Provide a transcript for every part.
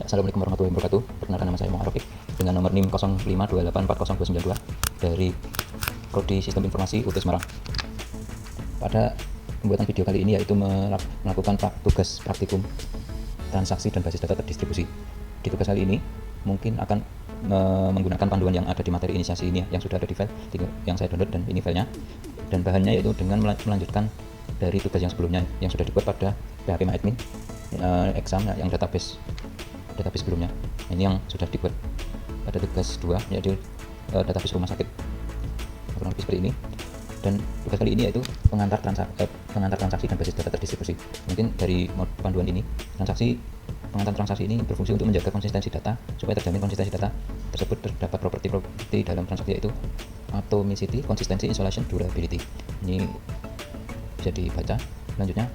Assalamualaikum warahmatullahi wabarakatuh. Perkenalkan, nama saya Muhammad Rafiq dengan nomor NIM 0528400292 dari Prodi Sistem Informasi UT Semarang. Pada pembuatan video kali ini yaitu melakukan tugas praktikum transaksi dan basis data terdistribusi. Di tugas kali ini mungkin akan menggunakan panduan yang ada di materi inisiasi ini yang sudah ada di file yang saya download, dan ini filenya, dan bahannya yaitu dengan melanjutkan dari tugas yang sebelumnya yang sudah dibuat pada PHP MyAdmin exam yang database sebelumnya. Ini yang sudah dibuat pada tugas 2 yaitu database rumah sakit, kurang lebih seperti ini. Dan tugas kali ini yaitu pengantar transaksi dan basis data terdistribusi. Mungkin dari panduan ini, pengantar transaksi ini berfungsi untuk menjaga konsistensi data supaya terjamin konsistensi data tersebut. Terdapat properti dalam transaksi yaitu atomicity, consistency, isolation, durability. Ini bisa dibaca. Selanjutnya,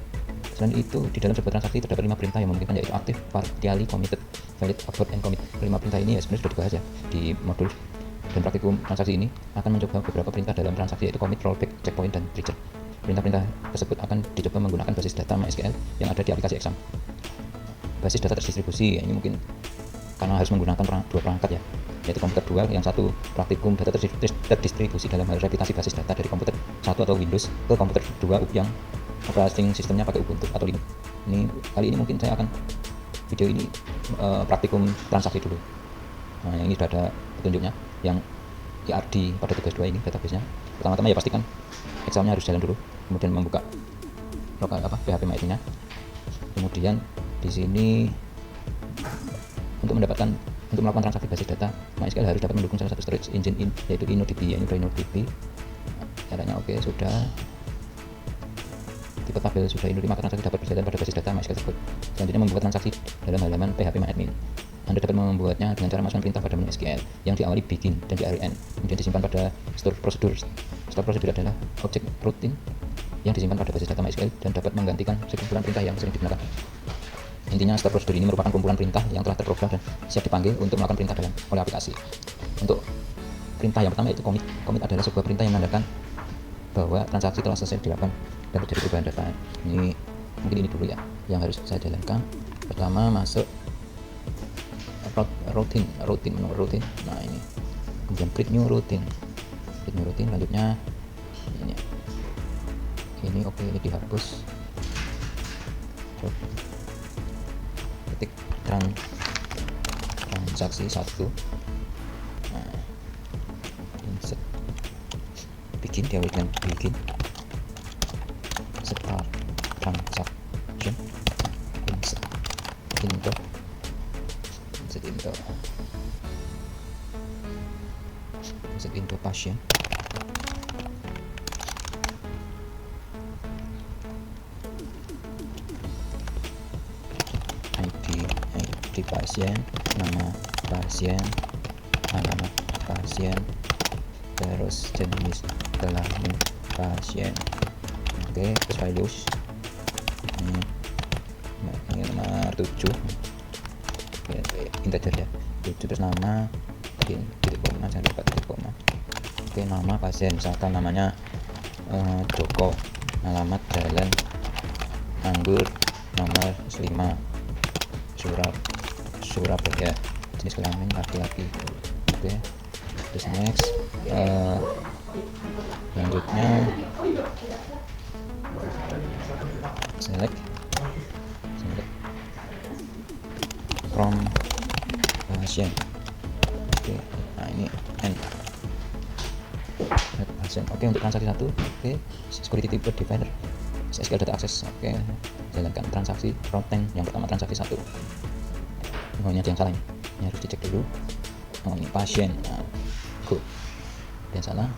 selain itu, di dalam sebuah transaksi terdapat 5 perintah yang memungkinkan, yaitu active, partially committed, valid, abort, and commit. 5 perintah ini ya sebenarnya sudah dibahas ya di modul, dan praktikum transaksi ini akan mencoba beberapa perintah dalam transaksi, yaitu commit, rollback, checkpoint, dan trigger. Perintah-perintah tersebut akan dicoba menggunakan basis data MySQL yang ada di aplikasi exam. Basis data terdistribusi, ini mungkin karena harus menggunakan dua perangkat ya, yaitu komputer 2, yang satu praktikum data terdistribusi dalam hal replikasi basis data dari komputer 1 atau Windows ke komputer 2 yang operating sistemnya pakai Ubuntu atau Linux. Kali ini mungkin saya akan video ini praktikum transaksi dulu. Nah, yang ini sudah ada petunjuknya yang IRD pada tugas 2 ini, database-nya. Pertama-tama ya pastikan examnya harus jalan dulu, kemudian membuka PHP MyAdmin-nya. Kemudian di sini untuk melakukan transaksi basis data MySQL harus dapat mendukung salah satu storage engine yaitu InnoDB. Ini udah InnoDB. Caranya oke, sudah. Tipe tabel sudah ini, maka transaksi dapat berjalan pada basis data MySQL tersebut. Selanjutnya, membuat transaksi dalam halaman PHP MyAdmin. Anda dapat membuatnya dengan cara masukkan perintah pada menu SQL yang diawali begin dan dirn, kemudian disimpan pada store prosedur. Store prosedur adalah objek rutin yang disimpan pada basis data MySQL dan dapat menggantikan sekumpulan perintah yang sering digunakan. Intinya, store prosedur ini merupakan kumpulan perintah yang telah terprogram dan siap dipanggil untuk melakukan perintah oleh aplikasi. Untuk perintah yang pertama yaitu commit. Commit adalah sebuah perintah yang menandakan bahwa transaksi telah selesai dilakukan dan terjadi perubahan data. Ini mungkin ini dulu ya yang harus saya jalankan. Pertama, masuk menu rutin. Nah, ini kemudian create new routine. Selanjutnya ini oke, ini dihapus. Ketik transaksi 1. Nah, insert bikin, diawali bikin, start transaction, insert into passion. ID pasien, nama pasien, alamat pasien, terus jenis kelamin pasien. Oke, terus values ini nomor 7, integer ya, 7, terus nama titik koma, jangan lupa titik koma. Oke, nama pasien, misalkan namanya Joko, alamat Jalan Anggur nomor 5, Surabaya, jenis kelamin laki-laki. Oke, terus next. Selanjutnya select from pasien. Oke, nah ini N pasien. Oke, untuk transaksi 1, oke, security type definer, SQL data access. Oke, jalankan transaksi routing yang pertama, transaksi 1. Oh, ini ada yang salah ini harus dicek dulu. Oh, ini pasien. Nah, good. Yang salah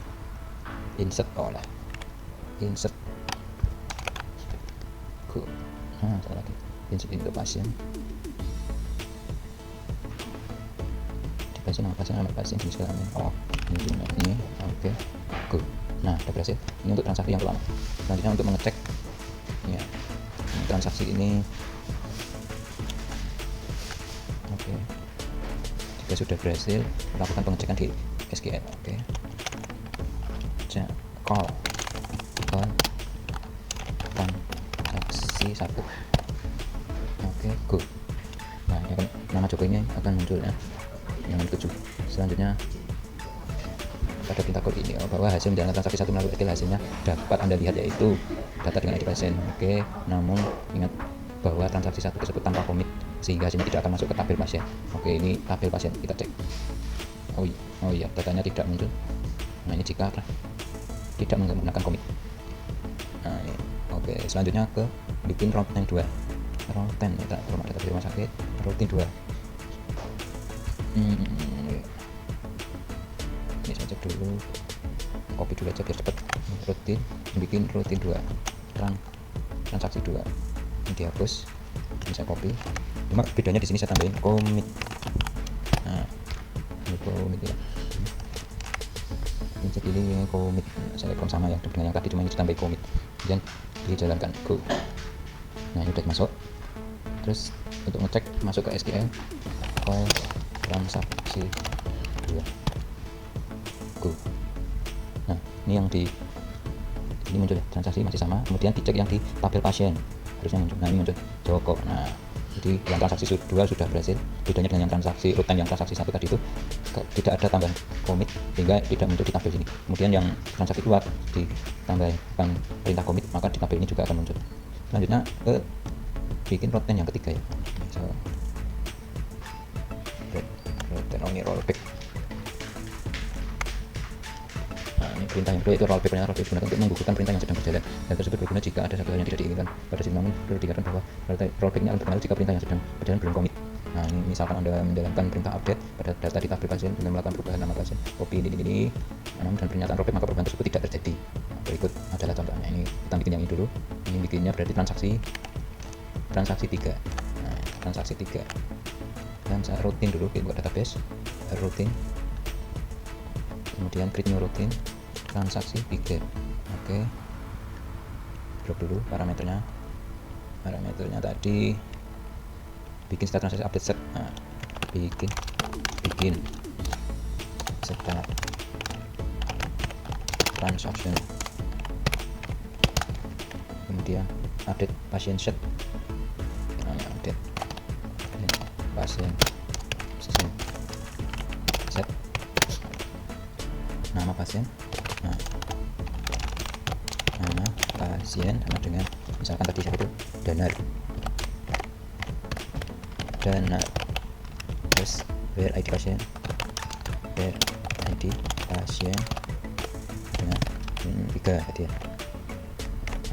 insert insert good. Nah, salah lagi, insert into pasien. Pasien, nama pasien, alamat pasien, jenis kelamin. Ini oke, good. Nah, sudah berhasil. Ini untuk transaksi yang pertama. Selanjutnya untuk mengecek ya, transaksi ini. Oke, jika sudah berhasil, lakukan pengecekan di SQL. Oke, call transaksi 1. Oke, good. Nah, ini akan nama Joko ini akan muncul ya, yang 7. Selanjutnya pada perintah code ini bahwa hasil menjalankan transaksi satu melalui SQL hasilnya dapat Anda lihat yaitu data dengan ID pasien. Oke, namun ingat bahwa transaksi satu tersebut tanpa komit sehingga hasilnya tidak akan masuk ke tabel pasien. Oke, ini tabel pasien, kita cek. Oh iya, datanya tidak muncul. Nah, ini jika tidak menggunakan komit. Nah, ini. Oke, selanjutnya ke bikin routine 2. Routine kita rumah data di rumah sakit, routine 2. Ini saya cek dulu, copy dulu aja biar cepat. Rutin, bikin rutin 2, transaksi 2. Ini dihapus, ini saya copy. Cuma bedanya di sini saya tambahin komit. Nah, ini komit ya. Ini cek ini komit, saya sama ya dengan yang tadi, cuma ini tambah komit. Kemudian dijalankan, go. Nah, ini udah masuk. Terus untuk ngecek masuk ke SQL file transaksi 2, go. Nah, ini yang di ini muncul ya, transaksi masih sama. Kemudian dicek yang di tabel pasien harusnya muncul. Nah, ini muncul Joko. Nah, jadi yang transaksi 2 sudah berhasil. Bedanya dengan yang transaksi rutin yang transaksi 1 tadi itu tidak ada tambahan komit sehingga tidak muncul di tabel ini. Kemudian yang transaksi 2 ditambahkan perintah komit, maka di tabel ini juga akan muncul. Selanjutnya ke bikin routine yang ketiga ya. So, routine ini rollback. Nah, ini perintah yang kedua itu rollback. Rollback digunakan untuk menggugurkan perintah yang sedang berjalan. Dan tersebut berguna jika ada satu hal yang tidak diinginkan pada sistem, namun perlu diingatkan bahwa rollback ini akan berpengaruh jika perintah yang sedang berjalan belum komit. Nah, ini misalkan Anda menjalankan perintah update pada data di tabel pasien dengan melakukan perubahan nama pasien, copy ini, namun dan pernyataan rollback maka perubahan tersebut tidak terjadi. Nah, berikut adalah contohnya. Ini kita bikin yang ini dulu. Ini bikinnya berarti transaksi 3. Nah, transaksi 3 dan saya rutin dulu, kita buat database rutin, kemudian create new rutin transaksi 3. Oke, drop dulu parameternya tadi bikin start transaksi update set. Nah, bikin start transaction, kemudian update pasien set. Update pasien set, nama pasien. Nah, nama pasien sama dengan misalkan tadi saya itu Danar. Terus where ID pasien dengan 3 tadi ya.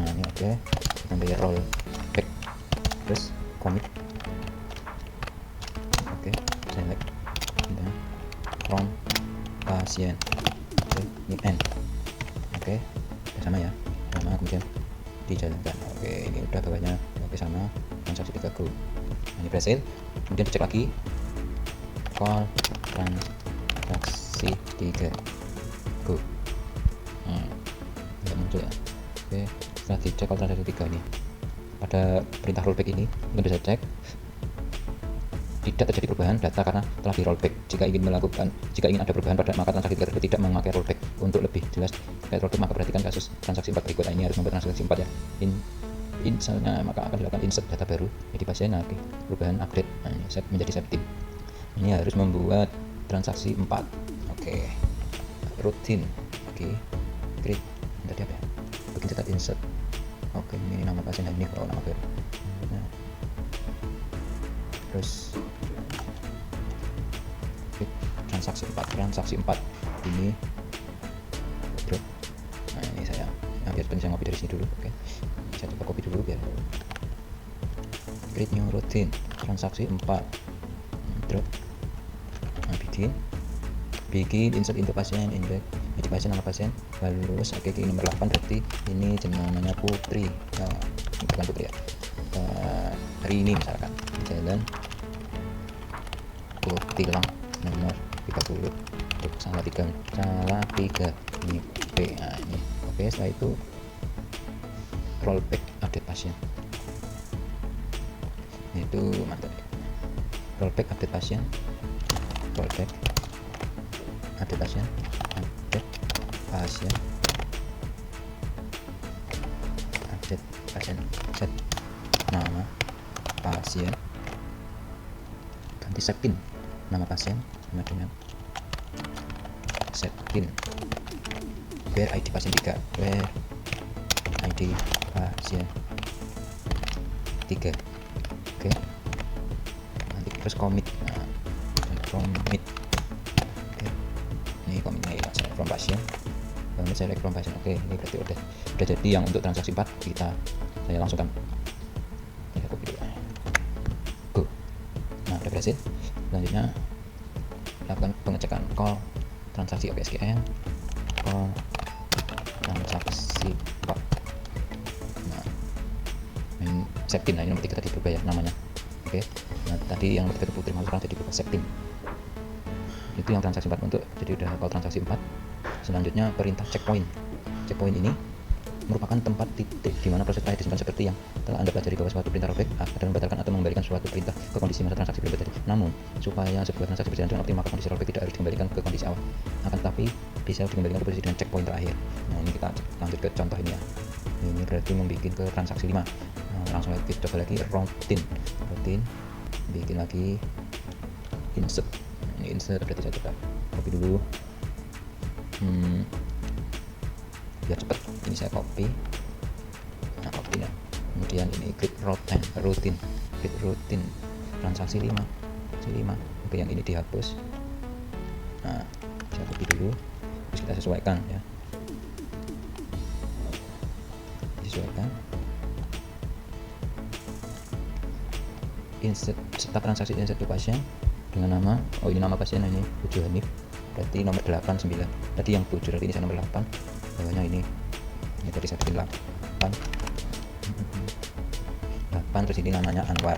Nah, ini oke, tambah roll back, terus commit. Oke, select dan from pasien. Oke, ini end. Oke, sama ya, sama, kemudian dijalankan. Oke, ini udah bawahnya oke sama, transaksi 3 go. Nah, ini berhasil. Kemudian dicek lagi call transaksi 3 go. Nah, nggak muncul ya. Oke, setelah dicek call transaksi 3 ini pada perintah rollback ini kita bisa cek tidak terjadi perubahan data karena telah di rollback. Jika ingin ada perubahan pada maka transaksi 3 tersebut tidak memakai rollback. Untuk lebih jelas terkait rollback maka perhatikan kasus transaksi 4 berikut. Ini harus membuat transaksi 4 ya. Misalnya maka akan dilakukan insert data baru jadi pasien. Oke, perubahan update. Nah, ini set menjadi set tim. Ini harus membuat transaksi 4. Oke, rutin. Oke, create tadi apa ya, bikin cetak insert. Oke, ini nama pasien dan ini nama baru. Nah, terus transaksi 4 ini drop. Nah, ini saya biar saya ngopi dari sini dulu. Oke, saya coba copy dulu biar create new routine transaksi 4 drop. Nah, bikin insert into pasien index jadi pasien nama pasien halus. Oke, ini nomor 8 berarti ini namanya Putri. Nah, bukan Putri ya, hari ini misalkan jalan Tilang nomor 30 salah 3 ini B. Nah, ini oke. Setelah itu rollback update pasien, itu mantap ya. Rollback update pasien update pasien set nama pasien ganti Septin, nama pasien sama dengan Septin, where ID pasien 3, where ID pasien 3. Oke, nanti terus commit. Nah, commit. Oke, ini commitnya ya, select from pasien, select from pasien. Oke, ini berarti udah jadi yang untuk transaksi 4 saya langsung kan saya copy dulu. Go. Nah, udah berhasil. Selanjutnya lakukan pengecekan call transaksi OPSGN, call transaksi 4. Nah, Septin, nah ini nomor 3 tadi berubah ya namanya. Oke, nah tadi yang nomor 3 itu Putri Maluran jadi berubah Septin. Itu yang transaksi 4 untuk, jadi udah call transaksi 4. Selanjutnya perintah checkpoint. Checkpoint ini merupakan tempat titik di mana proses file disimpan seperti yang telah Anda pelajari bahwa suatu perintah rollback akan membatalkan atau mengembalikan suatu perintah ke kondisi masa transaksi belum terjadi. Namun, supaya sebuah transaksi berjalan dengan optimal, maka kondisi rollback tidak harus dikembalikan ke kondisi awal, akan tetapi bisa dikembalikan ke posisi dengan checkpoint terakhir. Nah, ini kita lanjut ke contoh ini ya. Ini berarti membuat ke transaksi 5. Nah, langsung kita coba lagi routine, bikin lagi insert. Ini insert berarti saya coba copy dulu. Biar cepat, ini saya copy. Nah, copy ya. Kemudian ini create routine transaksi 5. Oke, yang ini dihapus. Nah, saya copy dulu, terus kita sesuaikan ya, disesuaikan. Insert start transaksi, insert to pasien dengan nama, oh ini nama pasien, ini Pujo Hanif, berarti nomor 89. Tadi yang 7, berarti ini saya nomor 8. Bawahnya ini tadi saya bikin 8, terus ini namanya Anwar,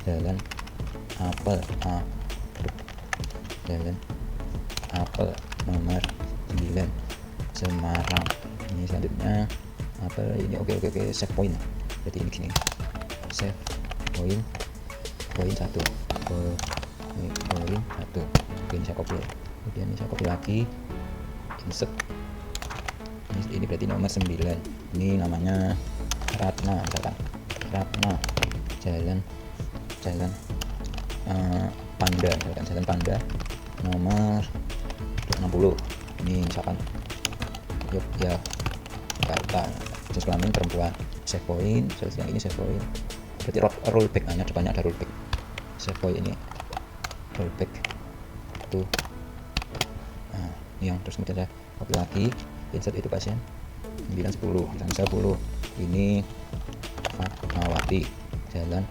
jalan Apel nomor 9 Semarang. Ini selanjutnya Apel ini. Oke, save point, berarti ini gini, save point 1, poin 1. Oke, ini saya copy, kemudian ini saya copy lagi, insert. Ini berarti nomor 9, ini namanya Ratna, misalkan Ratna, jalan Panda, misalkan jalan Panda nomor 60. Ini misalkan Yogyakarta, jenis kelamin perempuan. Save point, yang ini save point, berarti rollback, hanya depannya ada rollback. Save point ini rollback itu. Nah, ini yang terus kemudian saya copy lagi, insert itu pasien 910, 10. Ini Fatmawati, jalan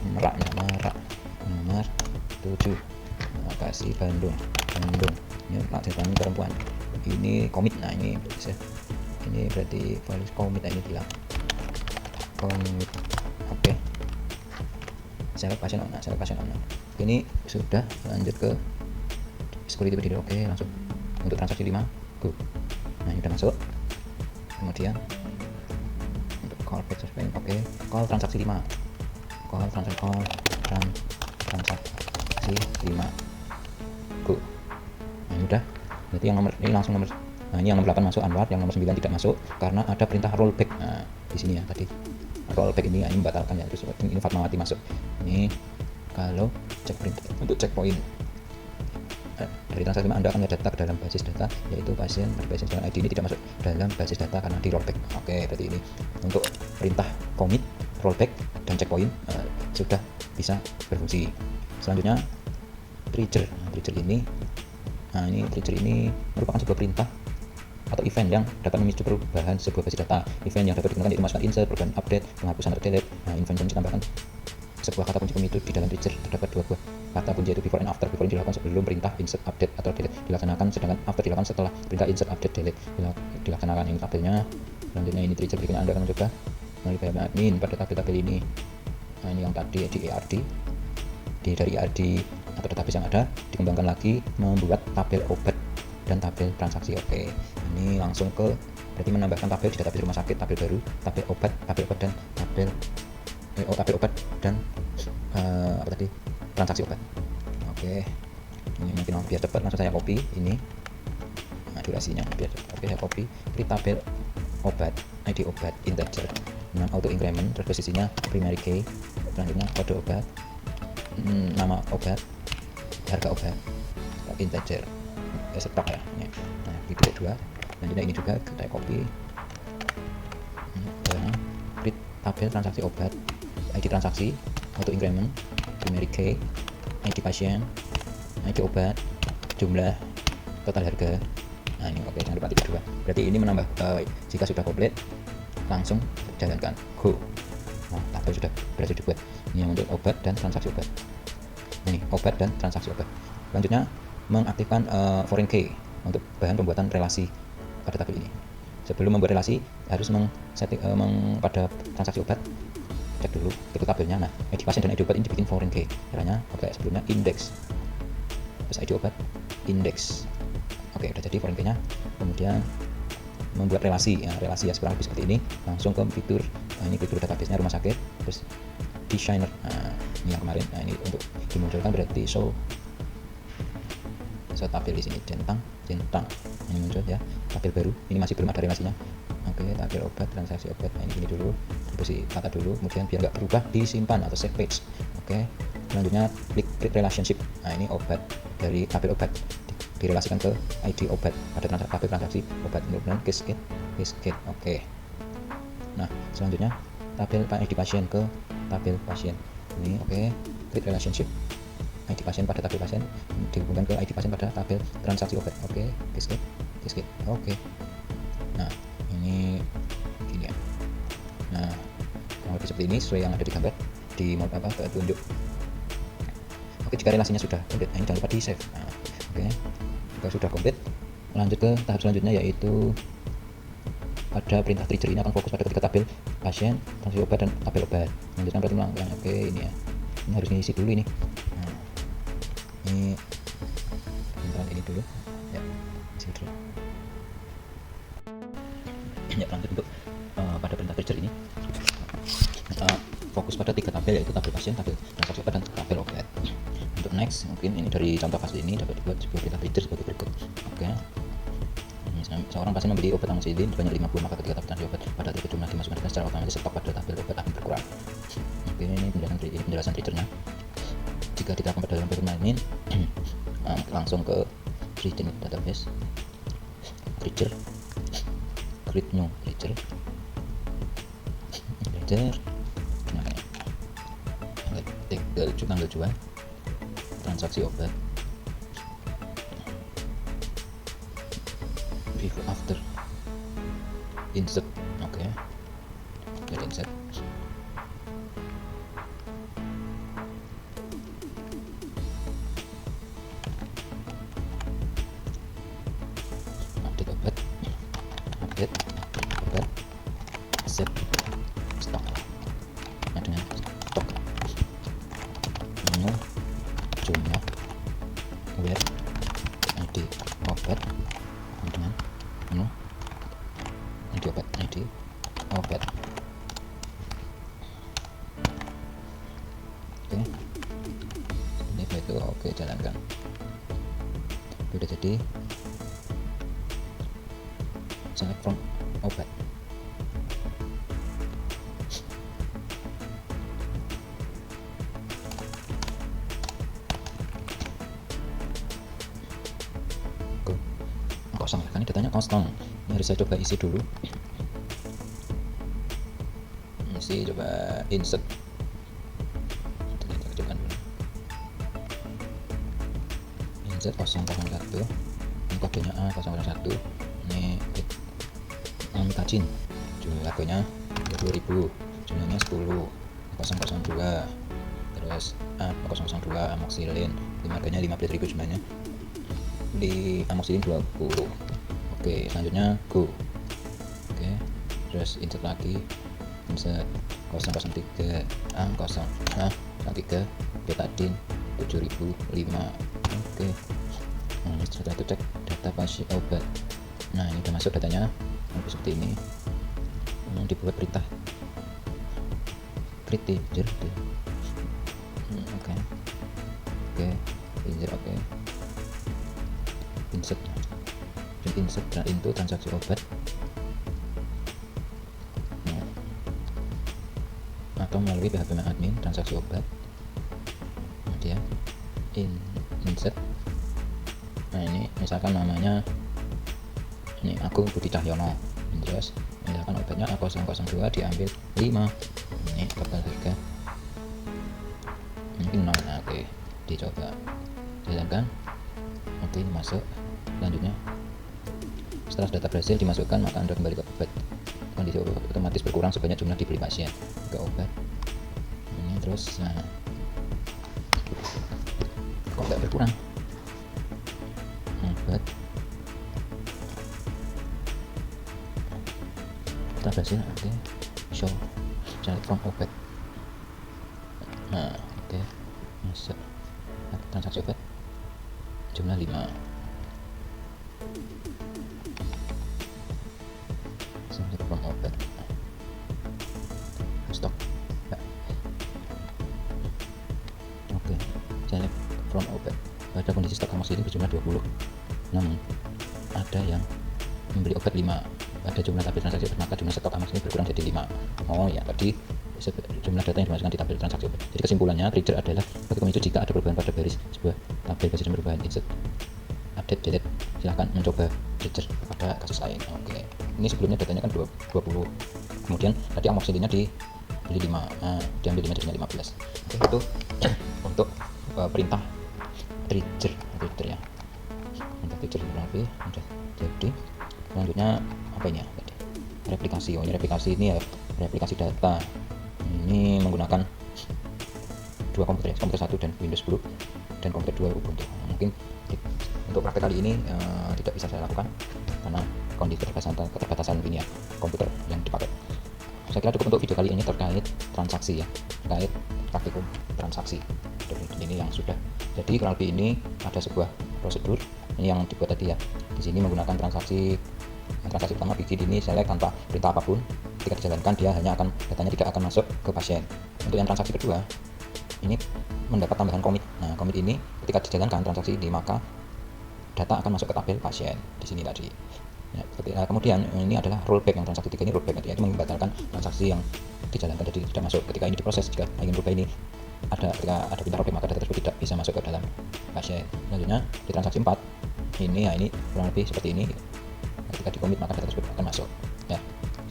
Merak nomor 7, Bekasi, Bandung. Ini jenis perempuan. Ini komit. Nah, ini berarti value komit. Nah, ini bilang komit. Oke, select pasien on. Ini sudah, lanjut ke security video. Oke, langsung untuk transaksi 5, go. Nah, ini udah masuk. Kemudian untuk call back suspend, oke, call transaksi 5, transaksi 5, go. Nah, ini udah, berarti yang nomor ini langsung nomor, nah ini yang nomor 8 masuk Anwar, yang nomor 9 tidak masuk karena ada perintah rollback. Nah, di sini ya tadi rollback ini membatalkan ya, terus ini Fatmawati masuk. Ini kalau cek perintah untuk checkpoint dari transaksi 5 Anda akan melihat data ke dalam basis data, yaitu pasien dengan ID ini tidak masuk dalam basis data karena di rollback. Oke, berarti ini untuk perintah commit, rollback, dan checkpoint sudah bisa berfungsi. Selanjutnya trigger. Trigger ini merupakan sebuah perintah atau event yang dapat memicu perubahan sebuah basis data. Event yang dapat digunakan yaitu masukkan insert, perubahan update, penghapusan atau delete. Nah, event yang ditambahkan sebuah kata kunci pemicu di dalam trigger. Terdapat dua buah kata kunci, yaitu before and after. Before ini dilakukan sebelum perintah insert, update, atau delete dilaksanakan, sedangkan after dilakukan setelah perintah insert, update, delete dilaksanakan. Ini tabelnya. Selanjutnya ini trigger berikutnya Anda akan mencoba melalui file admin pada tabel-tabel ini. Nah, ini yang tadi di ERD, dari ERD atau database yang ada dikembangkan lagi membuat tabel obat dan tabel transaksi. Oke, ini langsung ke, berarti menambahkan tabel di database rumah sakit, tabel baru, tabel obat dan tabel obat dan apa tadi, transaksi obat. Oke, ini mungkin biar cepat langsung saya copy ini. Nah, durasinya biar cepat. Oke, saya copy di tabel obat, ID obat integer, auto increment, terus posisinya primary key, Selanjutnya kode obat, nama obat, harga obat, integer, stok ya. Nah di titik 2. Selanjutnya ini juga kita copy, create tabel transaksi obat, ID transaksi, auto increment, primary key, ID pasien, ID obat, jumlah, total harga. Nah ini oke, jangan lupa titik 2. Berarti ini menambah, jika sudah komplit langsung jalankan, go. Nah tabel sudah berhasil dibuat. Ini untuk obat dan transaksi obat. Ini obat dan transaksi obat. Selanjutnya mengaktifkan foreign key untuk bahan pembuatan relasi pada tabel ini. Sebelum membuat relasi harus pada transaksi obat cek dulu tipe tabelnya. Nah ID pasien dan ID obat ini dibikin foreign key. Caranya kayak sebelumnya index, terus ID obat index. Oke, udah jadi foreign key-nya. Kemudian membuat relasi ya, relasi ya kurang lebih seperti ini. Langsung ke fitur, ini fitur database-nya rumah sakit, terus designer. Nah ini yang kemarin. Nah ini untuk dimunculkan berarti show tabel di sini, centang ini muncul ya, tabel baru. Ini masih belum ada relasinya. Oke, tabel obat, transaksi obat. Nah ini dulu, posisi kata dulu, kemudian biar nggak berubah disimpan atau save page. Oke, selanjutnya klik relationship. Nah ini obat, dari tabel obat direlasikan ke ID obat pada tabel transaksi obat, kemudian cascade. Oke, nah selanjutnya tabel ID pasien ke tabel pasien ini. Oke, klik relationship ID pasien pada tabel pasien dihubungkan ke ID pasien pada tabel transaksi obat. Oke, cascade. Oke, nah ini gini ya. Nah kurang lebih seperti ini sesuai yang ada di gambar di mode tunjuk. Oke, jika relasinya sudah komplit, ini jangan lupa di save. Nah, oke, jika sudah komplit, lanjut ke tahap selanjutnya, yaitu pada perintah trigger. Ini akan fokus pada ketiga tabel pasien, transaksi obat, dan tabel obat. Lanjutkan berarti melangkah. Oke, ini ya, ini harus ngisi dulu ini. Nah, ini ini dulu ya, isi dulu ya. Lanjut untuk pada perintah trigger ini fokus pada tiga tabel, yaitu tabel pasien, tabel transaksi obat, dan tabel obat. Untuk next, mungkin ini dari contoh kasus ini dapat dibuat sebuah perintah trigger sebagai berikut. Oke, seorang pasien membeli obat amoxicillin sebanyak 50, maka ketika tabel transaksi obat pada titik jumlah dimasukkan secara otomatis stok pada tabel obat akan berkurang. Oke, ini penjelasan triggernya. Jika diterapkan pada dalam perhitungan ini, langsung ke create database, trigger, create new trigger, tanggal jual, transaksi obat, before after, insert. Oke, jadi insert. Update obat, set stok. Nah dengan stok, menu, jumlah, where, ID obat, dengan menu, ID obat, oke, ini itu. Oke, jalankan. Sudah jadi. Select from obat. Kosong ya, kan ini datanya kosong. Ini harus saya coba isi dulu. Isi, coba insert. Kita kecilkan dulu. Insert 001. Ini kodenya A001. Ini Mikacin, harganya 20.000, jumlahnya 10, 002, terus A002 amoxicillin, harganya 15.000, jumlahnya di amoxicillin 20. Oke, selanjutnya go. Oke, terus insert lagi, insert 003 A03 betadine 7.005. Oke, nah, setelah itu cek data pasien obat. Nah ini udah masuk datanya seperti ini. Dibuat perintah create trigger. Oke, trigger. Oke, insert dan into transaksi obat, atau melalui PHP admin transaksi obat, kemudian insert. Nah ini misalkan namanya ini Agung Budi Cahyono, terus misalkan obatnya A002 diambil 5, ini total harga mungkin 0. Nah, oke, dicoba jalankan. Oke, masuk. Selanjutnya setelah data berhasil dimasukkan, maka Anda kembali ke obat. Kondisi otomatis berkurang sebanyak jumlah dibeli pasien ke obat ini. Terus nah, kok nggak berkurang obat setelah berhasil. Oke, show select from obat. Nah oke, masuk transaksi obat jumlah 5. Select from obat, stok ya. Oke, select from obat. Pada kondisi stok Amax ini berjumlah 20, namun ada yang membeli obat 5. Pada jumlah tabel transaksi obat, maka jumlah stok Amax ini berkurang jadi 5. Oh ya, tadi jumlah data yang dimasukkan di tabel transaksi obat. Jadi kesimpulannya, trigger adalah bagi itu jika ada perubahan pada baris sebuah tabel basis dan perubahan insert, update, delete. Silahkan mencoba trigger pada kasus lain. Oke, ini sebelumnya datanya kan 20, kemudian tadi Amax intinya dibeli 5, diambil 5 jadinya 15. Oke, itu untuk perintah trigger ya. Untuk trigger kurang lebih sudah jadi. Selanjutnya apa ini ya tadi? Replikasi. Oh, ini replikasi ini ya, replikasi data. Ini menggunakan dua komputer ya, komputer 1 dan Windows 10 dan komputer 2 Ubuntu. Mungkin untuk praktek kali ini tidak bisa saya lakukan karena kondisi keterbatasan ini ya, komputer yang dipakai. Saya kira cukup untuk video kali ini terkait transaksi ya, terkait praktikum transaksi. Ini yang sudah jadi kurang lebih ini ada sebuah prosedur ini yang dibuat tadi ya. Di sini menggunakan transaksi pertama bikin ini select tanpa perintah apapun. Ketika dijalankan dia hanya akan datanya tidak akan masuk ke pasien. Untuk yang transaksi kedua ini mendapat tambahan commit. Nah, commit ini ketika dijalankan transaksi ini maka data akan masuk ke tabel pasien di sini tadi. Ya, kemudian ini adalah rollback. Yang transaksi 3 ini rollback, yaitu membatalkan transaksi yang dijalankan jadi tidak masuk. Ketika ini diproses, jika ingin berubah ini ketika ada pindah rollback maka data tersebut tidak bisa masuk ke dalam pasien. Selanjutnya di transaksi 4 ini ya, ini kurang lebih seperti ini. Ketika di commit maka data tersebut akan masuk ya.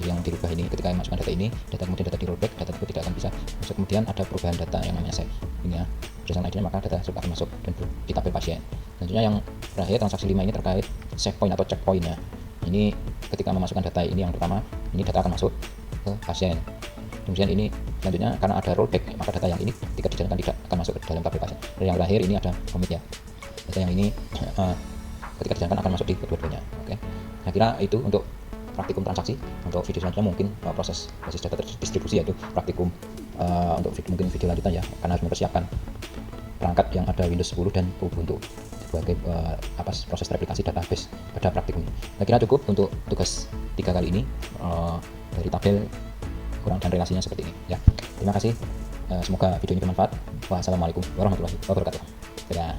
Jadi yang dirubah ini ketika masukkan data ini, kemudian data di rollback, data tersebut tidak akan bisa masuk. Kemudian ada perubahan data yang namanya save ini ya, berdasarkan ID-nya maka data tersebut akan masuk dan di tabel pasien. Selanjutnya yang terakhir transaksi 5 ini terkait save point atau checkpoint ya. Ini ketika memasukkan data ini yang pertama, ini data akan masuk ke pasien. Kemudian ini selanjutnya karena ada rollback maka data yang ini ketika dijalankan tidak akan masuk ke dalam tabel pasien. Dan yang terakhir ini ada commit ya. Data yang ini ketika dijalankan akan masuk di kedua-duanya. Oke. Saya kira itu untuk praktikum transaksi. Untuk video selanjutnya mungkin proses basis data terdistribusi, yaitu praktikum untuk mungkin video lanjutan ya, karena harus mempersiapkan perangkat yang ada Windows 10 dan Ubuntu sebagai proses replikasi database pada praktikum. Saya kira cukup untuk tugas 3 kali ini dari tabel kurang dan relasinya seperti ini ya. Terima kasih, semoga video ini bermanfaat. Wassalamualaikum warahmatullahi wabarakatuh. Dadah.